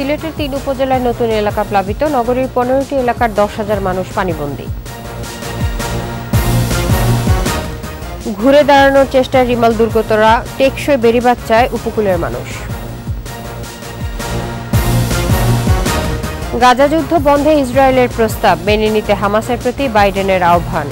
সিলেটের ৩ উপজেলায় নতুন এলাকা প্লাবিত, নগরীর ১৫টি এলাকার ১০,০০০ মানুষ পানিবন্দী। ঘুরে দাঁড়ানোর চেষ্টায় রিমাল দুর্গতরা, টেকসই বেড়িবাঁধ চায় উপকূলের মানুষ। গাজা যুদ্ধ বন্ধে ইসরায়েলের প্রস্তাব, মেনে নিতে হামাসের প্রতি বাইডেনের আহ্বান।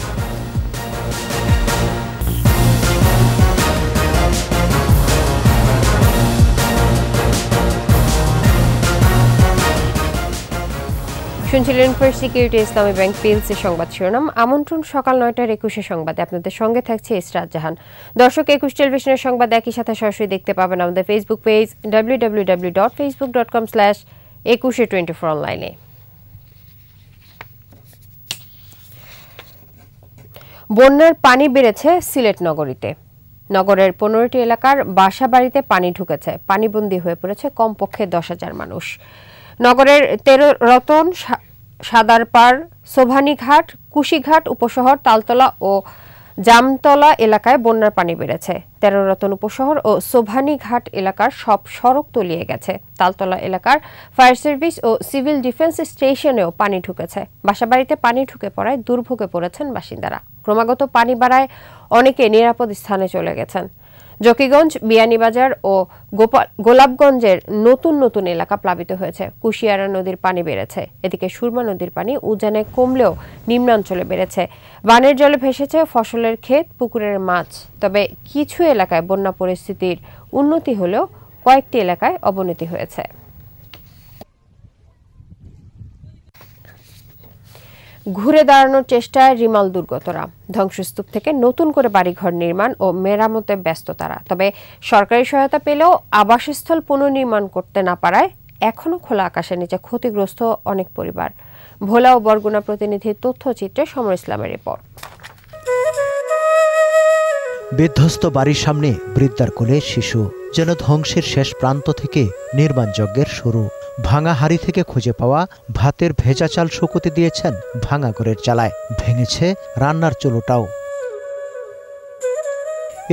শুনছিলেন ফার্স্ট সিকিউরিটি ইসলামী ব্যাংক পিএলসি সংবাদ শিরোনাম। আমন্ত্রণ সকাল ৯টার ২১ সংবাদে, আপনাদের সঙ্গে থাকছে ইসরাত জাহান। দর্শক, ২১ টেলিভিশনের সংবাদ একই সাথে সরাসরি দেখতে পাবেন আমাদের ফেসবুক পেজ www.facebook.com/2124 অনলাইনে। বন্যার পানি বেড়েছে সিলেট নগরীতে। নগরের ১৫টি এলাকার বাসা বাড়িতে পানি ঢুকেছে, পানিবন্দী হয়ে পড়েছে কমপক্ষে ১০,০০০ মানুষ। নগরের ১৩ রতন, সাদারপাড়, সোভানীঘাট, কুশিঘাট উপশহর, তালতলা ও জামতলা এলাকায় বন্যার পানি বেড়েছে। ১৩ রতন উপশহর ও সোভানীঘাট এলাকার সব সড়ক তলিয়ে গেছে। তালতলা এলাকার ফায়ার সার্ভিস ও সিভিল ডিফেন্স স্টেশনেও পানি ঢুকেছে। বাসাবাড়িতে পানি ঢুকে পড়ায় দুর্ভোগে পড়েছেন বাসিন্দারা। ক্রমাগত পানি বাড়ায় অনেকে নিরাপদ স্থানে চলে গেছেন। জকিগঞ্জ, বিয়ানীবাজার ও গোলাপগঞ্জের নতুন নতুন এলাকা প্লাবিত হয়েছে। কুশিয়ারা নদীর পানি বেড়েছে। এদিকে সুরমা নদীর পানি উজানে কমলেও নিম্নাঞ্চলে বেড়েছে। বানের জলে ভেসেছে ফসলের ক্ষেত, পুকুরের মাছ। তবে কিছু এলাকায় বন্যা পরিস্থিতির উন্নতি হলেও কয়েকটি এলাকায় অবনতি হয়েছে। ঘুরে দাঁড়ানোর চেষ্টায় রিমাল দুর্গতরা, ধ্বংসস্তূপ থেকে নতুন করে বাড়িঘর নির্মাণ ও মেরামতে ব্যস্ত তারা। তবে সরকারি সহায়তা পেলেও আবাসস্থল পুনর্নির্মাণ করতে না পারায় এখনও খোলা আকাশের নিচে ক্ষতিগ্রস্ত অনেক পরিবার। ভোলা ও বরগুনা প্রতিনিধির তথ্যচিত্রে সমর ইসলামের রিপোর্ট। বিধ্বস্ত বাড়ির সামনে বৃদ্ধার কোলে শিশু, যেন ধ্বংসের শেষ প্রান্ত থেকে নির্মাণ যজ্ঞের শুরু। ভাঙা হাড়ি থেকে খুঁজে পাওয়া ভাতের ভেজা চাল শুকোতে দিয়েছেন ভাঙা ঘরের চালায়, ভেঙেছে রান্নার চুলোটাও।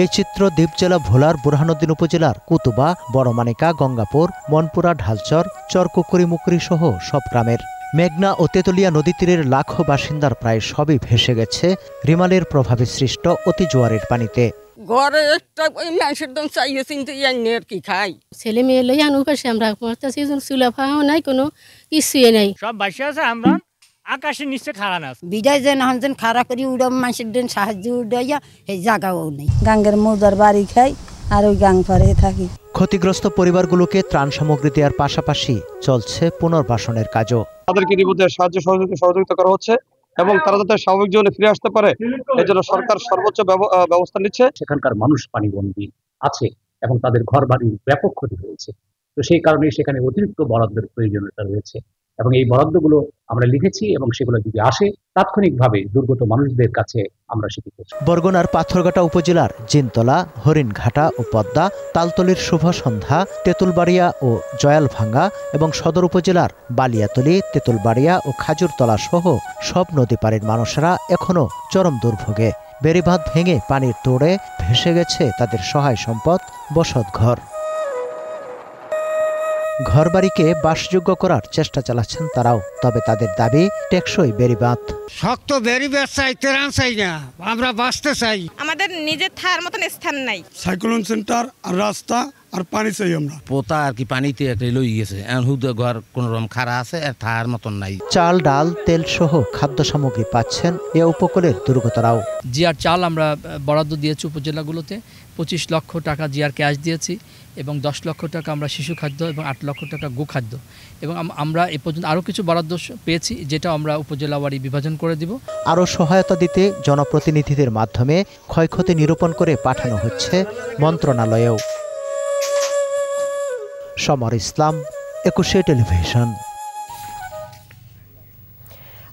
এই চিত্র দ্বীপ জেলা ভোলার বুরহানুদ্দিন উপজেলার কুতুবা, বড়মানিকা, গঙ্গাপুর, মনপুরা, ঢালচর, চরকুকুরি মুকুরি সহ সব গ্রামের। মেঘনা ও তেতুলিয়া নদী তীরের লাখো বাসিন্দার প্রায় সবই ভেসে গেছে রিমালের প্রভাবে সৃষ্ট অতি জোয়ারের পানিতে। ঘরে একটা মাংসের দাম চাইয়ে চিনতে আর কি খাই, ছেলে মেয়ে লই আনু কাছে আমরা চুলা ফাও নাই, কোনো কিছুই নাই, সব বাসা আছে। আমরা আকাশের নিচে খাড়া না বিদায় যেন যেন খাড়া করি উড়াম মাংসের দিন সাহায্য উড়াইয়া এই জায়গাও নেই। গাঙ্গের মৌদার বাড়ি খাই আর ওই গাং পরে থাকি। ক্ষতিগ্রস্ত পরিবারগুলোকে ত্রাণ সামগ্রী দেওয়ার পাশাপাশি চলছে পুনর্বাসনের কাজও। তাদেরকে নির্বোধের সাহায্য সহযোগিতা করা হচ্ছে এবং তারা যাতে স্বাভাবিক জীবনে ফিরে আসতে পারে এই জন্য সরকার সর্বোচ্চ ব্যবস্থা নিচ্ছে। সেখানকার মানুষ পানিবন্দী আছে এবং তাদের ঘর বাড়ির ব্যাপক ক্ষতি হয়েছে। তো সেই কারণে সেখানে অতিরিক্ত বরাদ্দের প্রয়োজনীয়তা রয়েছে এবং এই বরাদ্দগুলো আমরা লিখেছি এবং সেগুলো যদি আসে তাৎক্ষণিকভাবে দুর্গত মানুষদের কাছে আমরা সেটি করছি। বরগুনার পাথরঘাটা উপজেলার জিনতলা, হরিণঘাটা ও পদ্মা, তালতলির শুভ সন্ধ্যা, তেঁতুলবাড়িয়া ও জয়ালভাঙ্গা এবং সদর উপজেলার বালিয়াতলি, তেঁতুলবাড়িয়া ও খাজুরতলা সহ সব নদী পাড়ের মানুষেরা এখনও চরম দুর্ভোগে। বেড়িবাঁধ ভেঙে পানির তোড়ে ভেসে গেছে তাদের সহায় সম্পদ, বসতঘর। ঘরবাড়িকে বাসযোগ্য করার চেষ্টা চালাচ্ছেন তারাও, তবে তাদের দাবি টেকসই বেড়িবাঁধ। শক্ত বেড়িবাঁধ চাই, তেরান চাই না, আমরা বাঁচতে চাই। আমাদের নিজের থাকার মতন স্থান নাই। সাইক্লোন সেন্টার আর রাস্তা আর পানি চাই আমরা। পোতা আর কি পানিতে একটা লই গেছে, ঘর কোন রকম খাড়া আছে আর থাকার মতন নাই। চাল, ডাল, তেল সহ খাদ্য সামগ্রী পাচ্ছেন এ উপকূলের দুর্গতরাও। জিআর চাল আমরা বরাদ্দ দিয়েছি উপজেলাগুলোতে, 25 লক্ষ টাকা জিআর ক্যাশ দিয়েছি এবং 10 লক্ষ টাকা আমরা শিশু খাদ্য এবং 8 লক্ষ টাকা গোখাদ্য, এবং আমরা এ পর্যন্ত আরও কিছু বরাদ্দ পেয়েছি যেটা আমরা উপজেলাওয়ারি বিভাজন করে দিব। আরও সহায়তা দিতে জনপ্রতিনিধিদের মাধ্যমে ক্ষয়ক্ষতি নিরূপণ করে পাঠানো হচ্ছে মন্ত্রণালয়েও। সমর ইসলাম, 21 টেলিভিশন।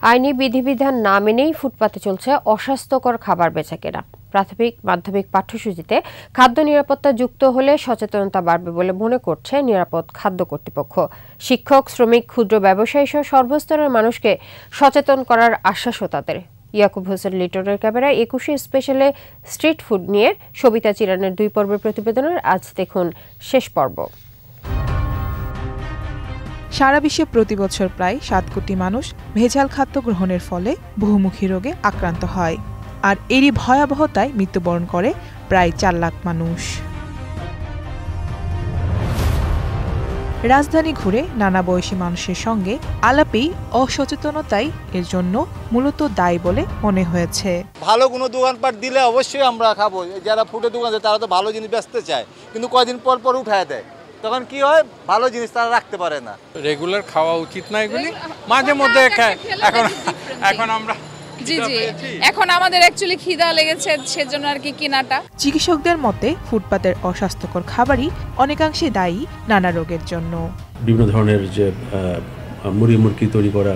আইনি বিধিবিধান না মেনেই ফুটপাতে চলছে অস্বাস্থ্যকর খাবার বেচাকেনা। প্রাথমিক মাধ্যমিক পাঠ্যসূচিতে খাদ্য নিরাপত্তা যুক্ত হলে সচেতনতা বাড়বে বলে মনে করছে নিরাপদ খাদ্য কর্তৃপক্ষ। শিক্ষক, শ্রমিক, ক্ষুদ্র ব্যবসায়ী সহ সর্বস্তরের মানুষকে সচেতন করার আশ্বাসও তাদের। ইয়াকুব হোসেন লিটনের ক্যামেরায় 21 স্পেশালে স্ট্রিট ফুড নিয়ে সবিতা চিরানের 2 পর্বের প্রতিবেদনের আজ দেখুন শেষ পর্ব। সারা বিশ্বে প্রতি বছর প্রায় 7 কোটি মানুষ ভেজাল খাদ্য গ্রহণের ফলে বহুমুখী রোগে আক্রান্ত হয়, আর এরই ভয়াবহতায় মৃত্যুবরণ করে প্রায় 4 লাখ মানুষ। রাজধানী ঘুরে নানা বয়সী মানুষের সঙ্গে আলাপেই অসচেতনতাই এর জন্য মূলত দায়ী বলে মনে হয়েছে। ভালো কোনো দোকানপাট দিলে অবশ্যই আমরা খাবো। যারা ফুডের দোকান দেয় তারা তো ভালো জিনিস বেচতে চায়, কিন্তু কয়দিন পর পর উঠায় দেয়, তখন কি হয়, ভালো জিনিস তারা রাখতে পারে না। রেগুলার খাওয়া উচিত না এগুলি, মাঝে মধ্যে এখন আমরা জি এখন আমাদের অ্যাকচুয়ালি খিদা লেগেছে, সেজন্য আর কি কেনাটা। চিকিৎসকদের মতে ফুটপাতের অস্বাস্থ্যকর খাবারই অনেকাংশে দায়ী নানা রোগের জন্য। বিভিন্ন ধরনের যে মুড়ি তৈরি করা,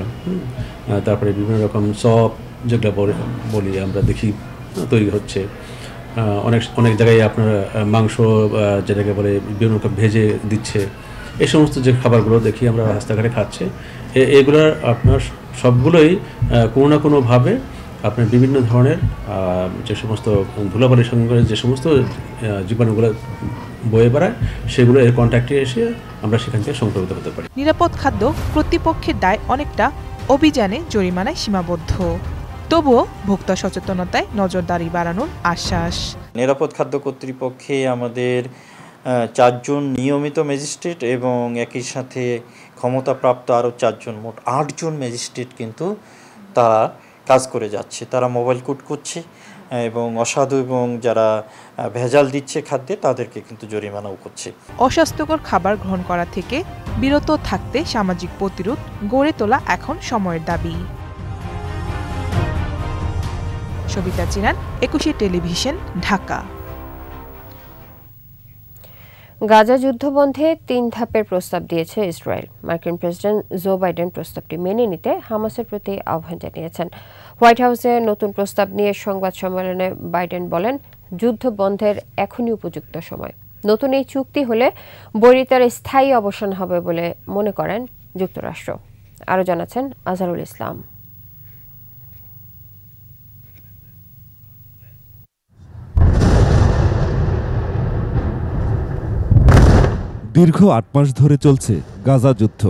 তারপরে বিভিন্ন রকম চপ যেগুলো বলি আমরা দেখি তৈরি হচ্ছে, অনেক জায়গায় আপনার মাংস যেটাকে বলে বিভিন্ন রকম ভেজে দিচ্ছে, এই সমস্ত যে খাবারগুলো দেখি আমরা রাস্তাঘাটে খাচ্ছে, এগুলোর আপনার সবগুলোই কোনো না কোনোভাবে আপনার বিভিন্ন ধরনের যে সমস্ত ধুলাবালির সঙ্গে যে সমস্ত জীবাণুগুলো বয়ে বেড়ায়, সেগুলো এর কন্ট্যাক্টে এসে আমরা সেখান থেকে সংক্রমিত হতে পারি। নিরাপদ খাদ্য কর্তৃপক্ষের দায় অনেকটা অভিযানে জরিমানায় সীমাবদ্ধ, তবুও ভোক্তা সচেতনতায় নজরদারি বাড়ানোর আশ্বাস। নিরাপদ খাদ্য কর্তৃপক্ষে আমাদের 4 জন নিয়মিত ম্যাজিস্ট্রেট এবং একই সাথে ক্ষমতাপ্রাপ্ত আরও 4 জন, মোট 8 জন ম্যাজিস্ট্রেট কিন্তু তারা কাজ করে যাচ্ছে। তারা মোবাইল কোর্ট করছে এবং অসাধু এবং যারা ভেজাল দিচ্ছে খাদ্যে তাদেরকে কিন্তু জরিমানাও করছে। অস্বাস্থ্যকর খাবার গ্রহণ করা থেকে বিরত থাকতে সামাজিক প্রতিরোধ গড়ে তোলা এখন সময়ের দাবি। সবিতা চিনান, 21 টেলিভিশন, ঢাকা। গাজা যুদ্ধ বন্ধে 3 ধাপের প্রস্তাব দিয়েছে ইসরায়েল। মার্কিন প্রেসিডেন্ট জো বাইডেন প্রস্তাবটি মেনে নিতে হামাসের প্রতি আহ্বান জানিয়েছেন। হোয়াইট হাউসে নতুন প্রস্তাব নিয়ে সংবাদ সম্মেলনে বাইডেন বলেন, যুদ্ধ বন্ধের এখনই উপযুক্ত সময়। নতুন এই চুক্তি হলে বৈরিতার স্থায়ী অবসান হবে বলে মনে করেন যুক্তরাষ্ট্র। আরও জানাচ্ছেন আজহারুল ইসলাম। দীর্ঘ 8 মাস ধরে চলছে গাজা যুদ্ধ।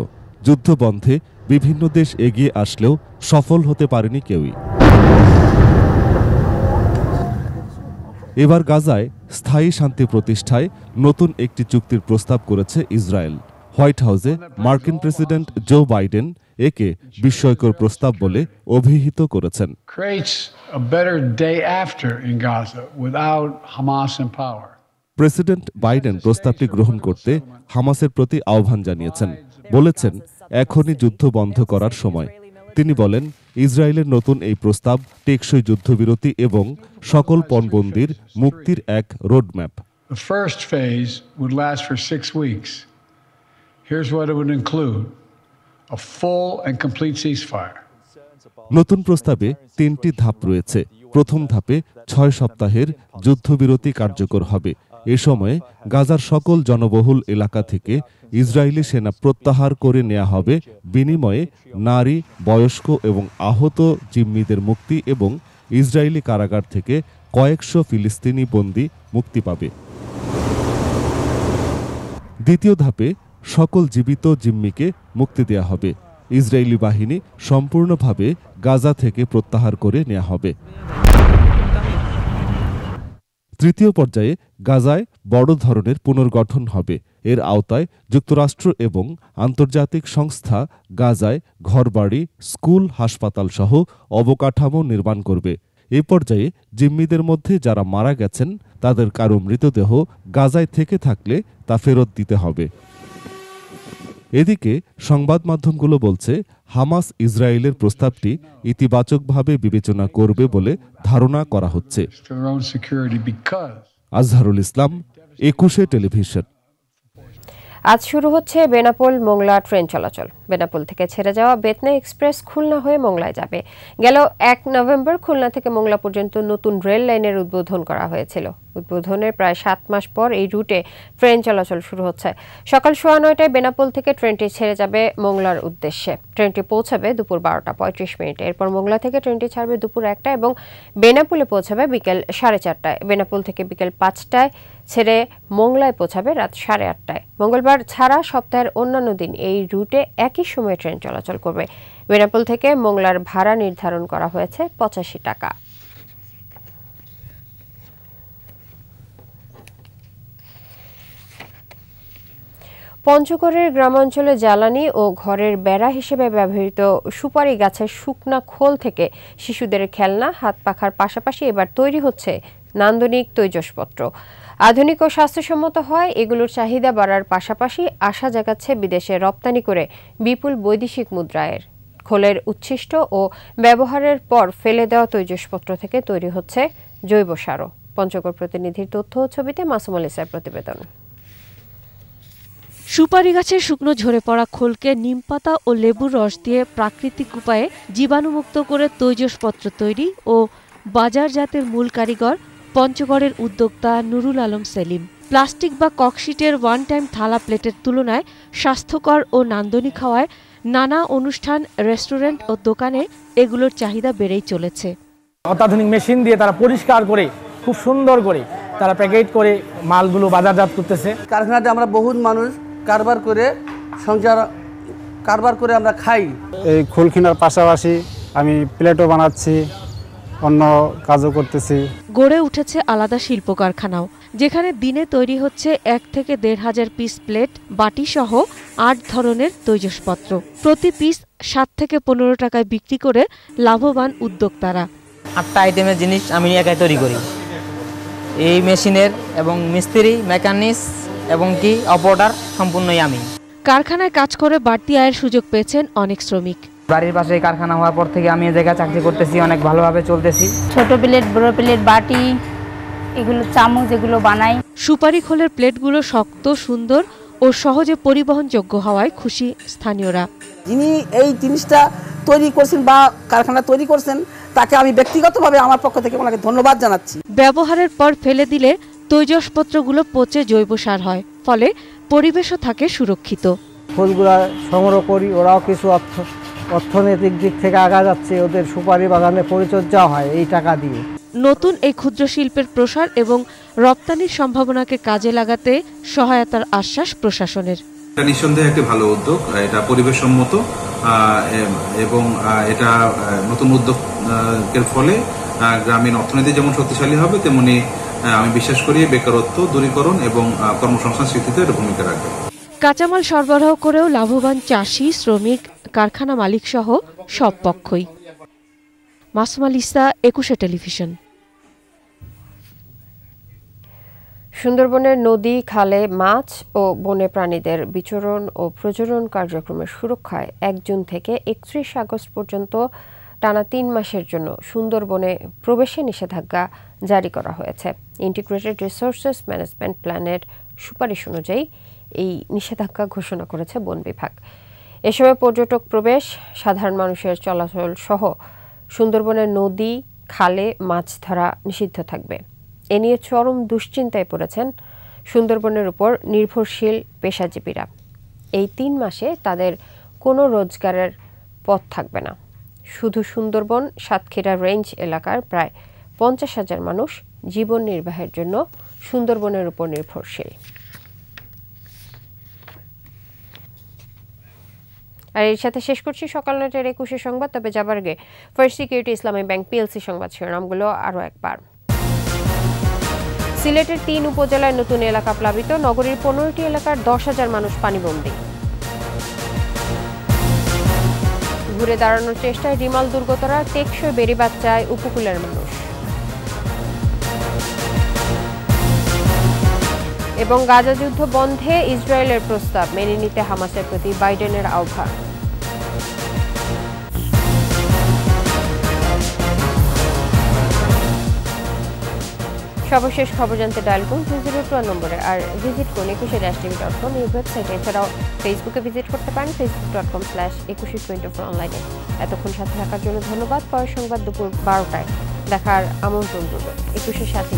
যুদ্ধ বন্ধে বিভিন্ন দেশ এগিয়ে আসলেও সফল হতে পারেনি কেউই। এবার গাজায় স্থায়ী শান্তি প্রতিষ্ঠায় নতুন একটি চুক্তির প্রস্তাব করেছে ইসরায়েল। হোয়াইট হাউসে মার্কিন প্রেসিডেন্ট জো বাইডেন একে বিস্ময়কর প্রস্তাব বলে অভিহিত করেছেন। প্রেসিডেন্ট বাইডেন প্রস্তাবটি গ্রহণ করতে হামাসের প্রতি আহ্বান জানিয়েছেন। বলেছেন, এখনই যুদ্ধ বন্ধ করার সময়। তিনি বলেন, ইসরায়েলের নতুন এই প্রস্তাব টেকসই যুদ্ধবিরতি এবং সকল পণবন্দির মুক্তির এক রোডম্যাপ। নতুন প্রস্তাবে 3টি ধাপ রয়েছে। প্রথম ধাপে 6 সপ্তাহের যুদ্ধবিরতি কার্যকর হবে। এ সময়ে গাজার সকল জনবহুল এলাকা থেকে ইসরায়েলি সেনা প্রত্যাহার করে নেওয়া হবে। বিনিময়ে নারী, বয়স্ক এবং আহত জিম্মিদের মুক্তি এবং ইসরায়েলি কারাগার থেকে কয়েকশো ফিলিস্তিনি বন্দী মুক্তি পাবে। দ্বিতীয় ধাপে সকল জীবিত জিম্মিকে মুক্তি দেয়া হবে। ইসরায়েলি বাহিনী সম্পূর্ণভাবে গাজা থেকে প্রত্যাহার করে নেওয়া হবে। তৃতীয় পর্যায়ে গাজায় বড় ধরনের পুনর্গঠন হবে। এর আওতায় যুক্তরাষ্ট্র এবং আন্তর্জাতিক সংস্থা গাজায় ঘরবাড়ি, স্কুল, হাসপাতাল সহ অবকাঠামো নির্মাণ করবে। এ পর্যায়ে জিম্মিদের মধ্যে যারা মারা গেছেন তাদের কারো মৃতদেহ গাজায় থেকে থাকলে তা ফেরত দিতে হবে। এদিকে সংবাদ মাধ্যমগুলো বলছে, হামাস ইসরায়েলের প্রস্তাবটি ইতিবাচকভাবে বিবেচনা করবে বলে ধারণা করা হচ্ছে। আজহারুল ইসলাম, 21 টেলিভিশন। আজ শুরু হচ্ছে বেনাপোল মোংলা ট্রেন চলাচল। বেনাপোল থেকে ছেড়ে যাওয়া বেতনা এক্সপ্রেস খুলনা হয়ে মোংলায় যাবে। গেল 1 নভেম্বর খুলনা থেকে মোংলা পর্যন্ত নতুন রেল লাইনের উদ্বোধন করা হয়েছিল। উদ্বোধনের প্রায় 7 মাস পর এই রুটে ট্রেন চলাচল শুরু হচ্ছে। সকাল 9:30টায় বেনাপোল থেকে ট্রেনটি ছেড়ে যাবে মোংলার উদ্দেশ্যে। ট্রেনটি পৌঁছাবে দুপুর 12:35 এরপর মোংলা থেকে ট্রেনটি ছাড়বে দুপুর 1টায় এবং বেনাপোলে পৌঁছাবে বিকেল 4:30টায়। বেনাপোল থেকে বিকেল 5টায় ছেড়ে মোংলায় পৌঁছাবে রাত 8:30টায়। মঙ্গলবার ছাড়া সপ্তাহের অন্যান্য দিন এই রুটে একই সময়ে ট্রেন চলাচল করবে। বেনাপোল থেকে মোংলার ভাড়া নির্ধারণ করা হয়েছে 85 টাকা। পঞ্চগড়ের গ্রামাঞ্চলে জ্বালানি ও ঘরের বেড়া হিসেবে ব্যবহৃত সুপারি গাছের শুকনা খোল থেকে শিশুদের খেলনা, হাত পাখার পাশাপাশি এবার তৈরি হচ্ছে নান্দনিক তৈজসপত্র। আধুনিক ও স্বাস্থ্যসম্মত হয় এগুলোর চাহিদা বাড়ার পাশাপাশি আশা জাগাচ্ছে বিদেশে রপ্তানি করে বিপুল বৈদেশিক মুদ্রায়ের। খোলের উচ্ছিষ্ট ও ব্যবহারের পর ফেলে দেওয়া তৈজসপত্র থেকে তৈরি হচ্ছে জৈব সারও। পঞ্চগড় প্রতিনিধির তথ্য ও ছবিতে মাসুমুল ইসলামের প্রতিবেদন। সুপারি গাছের শুকনো ঝরে পড়া খোলকে নিমপাতা ও লেবুর রস দিয়ে প্রাকৃতিক উপায়ে জীবাণুমুক্ত করে তৈজসপত্র তৈরি ও বাজারজাতের মূল কারিগর পঞ্চগড়ের উদ্যোক্তা নুরুল আলম সেলিম। প্লাস্টিক বা ককশিটের ওয়ান টাইম থালা প্লেটের তুলনায় স্বাস্থ্যকর ও নান্দনিক হওয়ায় নানা অনুষ্ঠান, রেস্টুরেন্ট ও দোকানে এগুলোর চাহিদা বেড়েই চলেছে। অত্যাধুনিক মেশিন দিয়ে তারা পরিষ্কার করে খুব সুন্দর করে তারা প্যাকেট করে মালগুলো বাজারজাত করতেছে। কারখানাতে আমরা বহুত মানুষ কারবার করে সংসার কারবার করে আমরা খাই। এই খোল কেনার পাশাপাশি আমি প্লেটও বানাচ্ছি, অন্য কাজও করতেছি। গড়ে উঠেছে আলাদা শিল্প কারখানাও, যেখানে দিনে তৈরি হচ্ছে 1 থেকে 1,500 পিস প্লেট, বাটি সহ 8 ধরনের তৈজসপত্র। প্রতি পিস 7 থেকে 15 টাকায় বিক্রি করে লাভবান উদ্যোক্তারা। 8টা আইটেমের জিনিস আমি একাই তৈরি করি। এই মেশিনের এবং মিস্ত্রি, মেকানিক্স এবং কি অপারেটর সম্পূর্ণই আমি। কারখানায় কাজ করে বাড়তি আয়ের সুযোগ পেয়েছেন অনেক শ্রমিক। বাড়ির পাশে কারখানা হওয়ার পর থেকে আমি এই জায়গায় চাকরি করতেছি, অনেক ভালোভাবে চলতেছি। ছোট প্লেট, বড় প্লেট, বাটি, এগুলো চামচ এগুলো বানাই। সুপারি খোলের প্লেটগুলো শক্ত, সুন্দর ও সহজে পরিবহনযোগ্য হওয়ায় খুশি স্থানীয়রা। যিনি এই জিনিসটা তৈরি করছেন বা কারখানা তৈরি করছেন তাকে আমি ব্যক্তিগতভাবে আমার পক্ষ থেকে ওনাকে ধন্যবাদ জানাচ্ছি। ব্যবহারের পর ফেলে দিলে তৈজসপত্রগুলো পচে জৈব সার হয়, ফলে পরিবেশও থাকে সুরক্ষিত। ফুলগুলা সংগ্রহ করি, ওরাও কিছু অর্থনৈতিক দিক থেকে আগা যাচ্ছে, ওদের সুপারি বাগানে পরিচর্যা হয় এই টাকা দিয়ে। নতুন এই ক্ষুদ্র শিল্পের প্রসার এবং রপ্তানির সম্ভাবনাকে কাজে লাগাতে সহায়তার আশ্বাস প্রশাসনের। এটা নিঃসন্দেহে একটি ভালো উদ্যোগ, এটা পরিবেশ সম্মত এবং এটা নতুন উদ্যোগের ফলে গ্রামীণ অর্থনীতি যেমন শক্তিশালী হবে, তেমনি আমি বিশ্বাস করি বেকারত্ব দূরীকরণ এবং কর্মসংস্থান সৃষ্টিতে এর ভূমিকা রাখবে। কাঁচামাল সরবরাহ করেও লাভবান চাষি, শ্রমিক, কারখানা মালিক সহ সব পক্ষই। মাসুমুল ইসলাম, 21 টেলিভিশন। সুন্দরবনের নদী, খালে মাছ ও বন্য প্রাণীদের বিচরণ ও প্রজনন কার্যক্রমের সুরক্ষায় 1 জুন থেকে 31 আগস্ট পর্যন্ত টানা 3 মাসের জন্য সুন্দরবনে প্রবেশে নিষেধাজ্ঞা জারি করা হয়েছে। ইন্টিগ্রেটেড রিসোর্সেস ম্যানেজমেন্ট প্ল্যানের সুপারিশ অনুযায়ী এই নিষেধাজ্ঞা ঘোষণা করেছে বন বিভাগ। এ সময় পর্যটক প্রবেশ, সাধারণ মানুষের চলাচল সহ সুন্দরবনের নদী, খালে মাছ ধরা নিষিদ্ধ থাকবে। এ নিয়ে চরম দুশ্চিন্তায় পড়েছেন সুন্দরবনের উপর নির্ভরশীল পেশাজীবীরা। এই 3 মাসে তাদের কোনো রোজগারের পথ থাকবে না। শুধু সুন্দরবন, সাতক্ষীরা রেঞ্জ এলাকার প্রায় 50,000 মানুষ জীবন নির্বাহের জন্য সুন্দরবনের উপর নির্ভরশীল। আর এর সাথে শেষ করছি সকাল 9টার 21 সংবাদ। তবে যাবার আগে ফার্স্ট সিকিউরিটি ইসলামী ব্যাংক পিএলসি সংবাদ শিরোনামগুলো আরও একবার। সিলেটের 3 উপজেলায় নতুন এলাকা প্লাবিত, নগরীর 15টি এলাকার 10,000 মানুষ পানিবন্দী। ঘুরে দাঁড়ানোর চেষ্টায় রিমাল দুর্গতরা, টেকসই বেড়িবাঁধ চায় উপকূলের মানুষ। এবং গাজা যুদ্ধ বন্ধে ইসরায়েলের প্রস্তাব মেনে নিতে হামাসের প্রতি বাইডেনের আহ্বান। সর্বশেষ খবর জানতে ডায়াল করুন 202 নম্বরে, আর ভিজিট করুন 21-tv.com এই ওয়েবসাইটে। এছাড়াও ফেসবুকে ভিজিট করতে পারেন facebook.com/2124 অনলাইনে। এতক্ষণ সাথে থাকার জন্য ধন্যবাদ। পরের সংবাদ দুপুর 12টায় দেখার আমন্ত্রণ রইল। 21-এর সাথে।